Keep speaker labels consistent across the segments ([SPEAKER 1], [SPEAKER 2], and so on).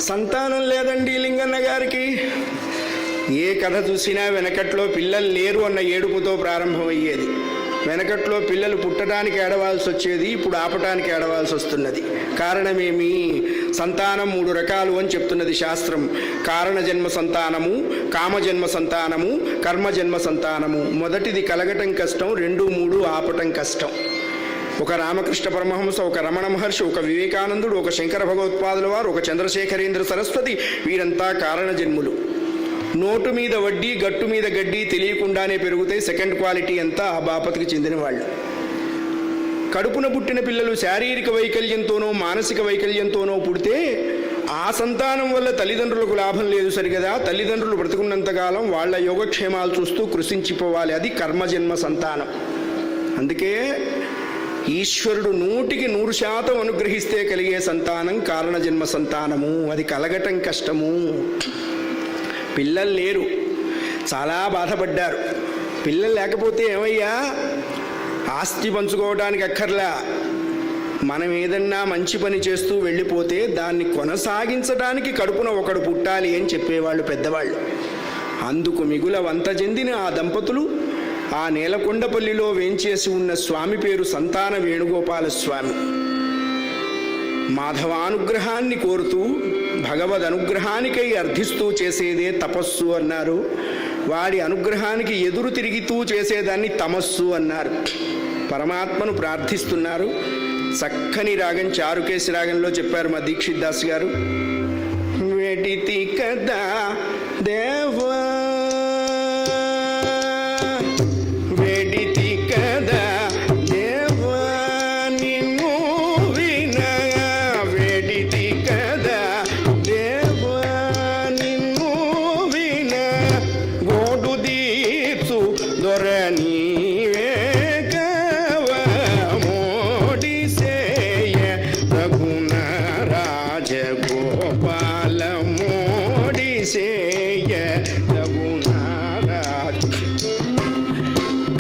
[SPEAKER 1] సంతానం లేదండి లింగన్న గారికి. ఏ కథ చూసినా వెనకట్లో పిల్లలు లేరు అన్న ఏడుపుతో ప్రారంభమయ్యేది. వెనకట్లో పిల్లలు పుట్టడానికి ఏడవాల్సి వచ్చేది, ఇప్పుడు ఆపటానికి ఏడవాల్సి వస్తున్నది. కారణమేమి? సంతానం 3 రకాలు అని చెప్తున్నది శాస్త్రం. కారణజన్మ సంతానము, కామజన్మ సంతానము, కర్మజన్మ సంతానము. మొదటిది కలగటం కష్టం, 2, 3 ఆపటం కష్టం. ఒక రామకృష్ణ పరమహంస, ఒక రమణ మహర్షి, ఒక వివేకానందుడు, ఒక శంకర భగవత్పాదుల వారు, ఒక చంద్రశేఖరేంద్ర సరస్వతి, వీరంతా కారణజన్ములు. నోటు మీద వడ్డీ, గట్టు మీద గడ్డి తెలియకుండానే పెరుగుతాయి. సెకండ్ క్వాలిటీ అంతా ఆ బాపతికి చెందిన వాళ్ళు. కడుపున పుట్టిన పిల్లలు శారీరక వైకల్యంతోనో మానసిక వైకల్యంతోనో పుడితే ఆ సంతానం వల్ల తల్లిదండ్రులకు లాభం లేదు సరిగదా. తల్లిదండ్రులు బ్రతుకున్నంతకాలం వాళ్ళ యోగక్షేమాలు చూస్తూ కృషించిపోవాలి. అది కర్మజన్మ సంతానం. అందుకే ఈశ్వరుడు 100% అనుగ్రహిస్తే కలిగే సంతానం కారణజన్మ సంతానము. అది కలగటం కష్టము. పిల్లలు లేరు, చాలా బాధపడ్డారు. పిల్లలు లేకపోతే ఏమయ్యా, ఆస్తి పంచుకోవడానికి అక్కర్లా. మనం ఏదన్నా మంచి పని చేస్తూ వెళ్ళిపోతే దాన్ని కొనసాగించడానికి కడుపున ఒకడు పుట్టాలి అని చెప్పేవాళ్ళు పెద్దవాళ్ళు. అందుకు మిగుల వంత చెందిన ఆ దంపతులు ఆ నేలకొండపల్లిలో వేంచేసి ఉన్న స్వామి పేరు సంతాన వేణుగోపాల స్వామి. మాధవానుగ్రహాన్ని కోరుతూ భగవద్ అనుగ్రహానికై అర్థిస్తూ చేసేదే తపస్సు అన్నారు. వాడి అనుగ్రహానికి ఎదురు తిరిగితూ చేసేదాన్ని తమస్సు అన్నారు. పరమాత్మను ప్రార్థిస్తున్నారు. చక్కని రాగం చారుకేశి రాగంలో చెప్పారు మా దీక్షిత్ దాస్ గారు. వెడితి కదా దేవా, వెడితి కదా దేవా, నిన్ను వినా, వెడితి కదా దేవా, నిన్ను వినా, గోడు దీర్చు దొరని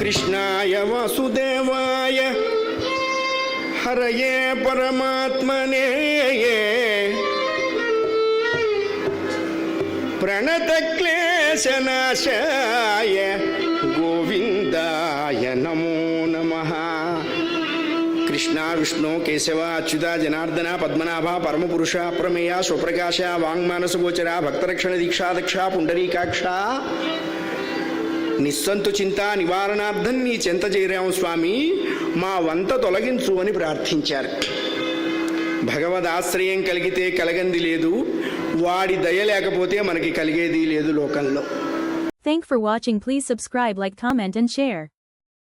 [SPEAKER 1] కృష్ణాయ వాసుదేవాయ హరయే పరమాత్మనే ప్రణత క్లేశనాశాయ గోవిందాయ నమో నమః. కృష్ణ విష్ణు కేశవ అచ్యుత జనార్దన పద్మనాభ పరమపురుష ప్రమేయ స్వప్రకాశ వాంగ్మానసగోచర భక్తరక్షణ దీక్షాదక్ష పుండరీకాక్ష, నిస్సంతు చింత నివారణార్థం నీ చెంత చేరాము స్వామి, మా వంత తొలగించు అని ప్రార్థించారు. భగవదాశ్రయం కలిగితే కలగంది లేదు, వాడి దయ లేకపోతే మనకి కలిగేది లేదు లోకంలో.
[SPEAKER 2] Thank for watching. Please subscribe, like, comment and share.